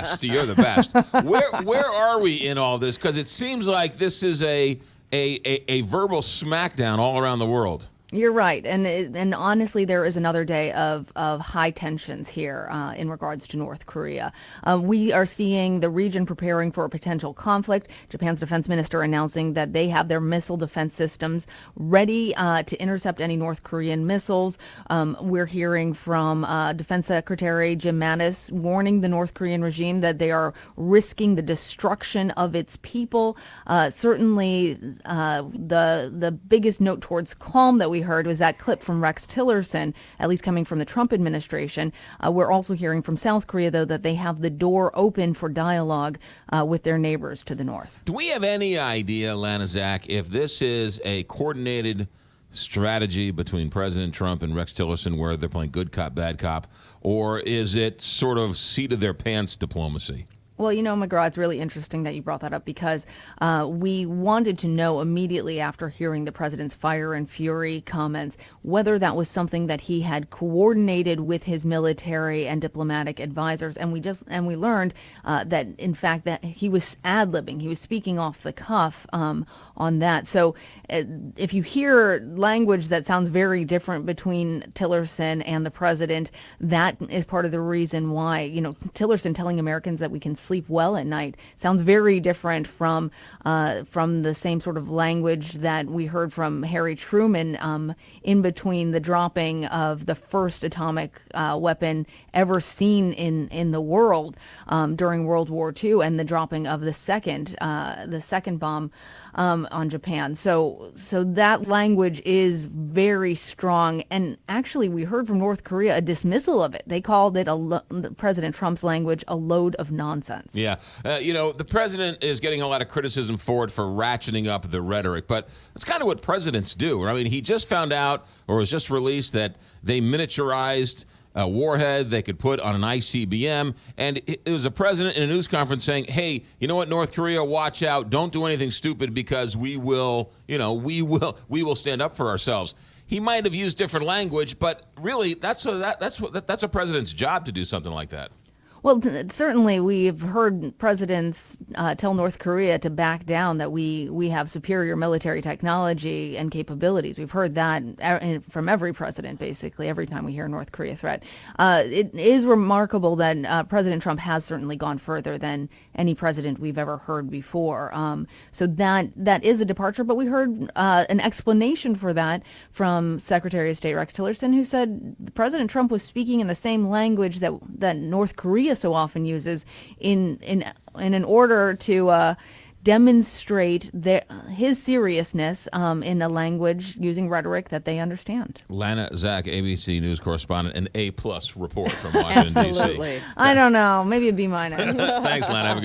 best. You're the best. Where are we in all this? Because it seems like this is a verbal smackdown all around the world. You're right, and honestly, there is another day of high tensions here in regards to North Korea. We are seeing the region preparing for a potential conflict. Japan's defense minister announcing that they have their missile defense systems ready to intercept any North Korean missiles. We're hearing from Defense Secretary Jim Mattis warning the North Korean regime that they are risking the destruction of its people. Certainly, the biggest note towards calm that we heard was that clip from Rex Tillerson, at least coming from the Trump administration. We're also hearing from South Korea, though, that they have the door open for dialogue with their neighbors to the north. Do we have any idea, Lana Zach, if this is a coordinated strategy between President Trump and Rex Tillerson where they're playing good cop, bad cop, or is it sort of seat of their pants diplomacy? Well, McGraw, it's really interesting that you brought that up because we wanted to know immediately after hearing the president's fire and fury comments whether that was something that he had coordinated with his military and diplomatic advisors. And we learned that, in fact, that he was ad-libbing. He was speaking off the cuff on that. So if you hear language that sounds very different between Tillerson and the president, that is part of the reason why, Tillerson telling Americans that we can sleep well at night sounds very different from the same sort of language that we heard from Harry Truman in between the dropping of the first atomic weapon ever seen in the world during World War II and the dropping of the second bomb on Japan. So that language is very strong. And actually, we heard from North Korea a dismissal of it. They called it President Trump's language a load of nonsense. Yeah. The president is getting a lot of criticism for it for ratcheting up the rhetoric, but that's kind of what presidents do. I mean, he just found out or was just released that they miniaturized a warhead they could put on an ICBM, and it was a president in a news conference saying, hey, you know what, North Korea, watch out, don't do anything stupid because we will stand up for ourselves. He might have used different language, but really that's a president's job to do something like that. Well, certainly we've heard presidents tell North Korea to back down, that we have superior military technology and capabilities. We've heard that from every president, basically, every time we hear a North Korea threat. It is remarkable that President Trump has certainly gone further than any president we've ever heard before. So that is a departure, but we heard an explanation for that from Secretary of State Rex Tillerson, who said President Trump was speaking in the same language that North Korea so often uses in an order to demonstrate his seriousness in a language using rhetoric that they understand. Lana Zach, ABC News correspondent, an A+ report from Washington, D.C. Absolutely. I don't know, maybe a B-. Thanks, Lana. Have a good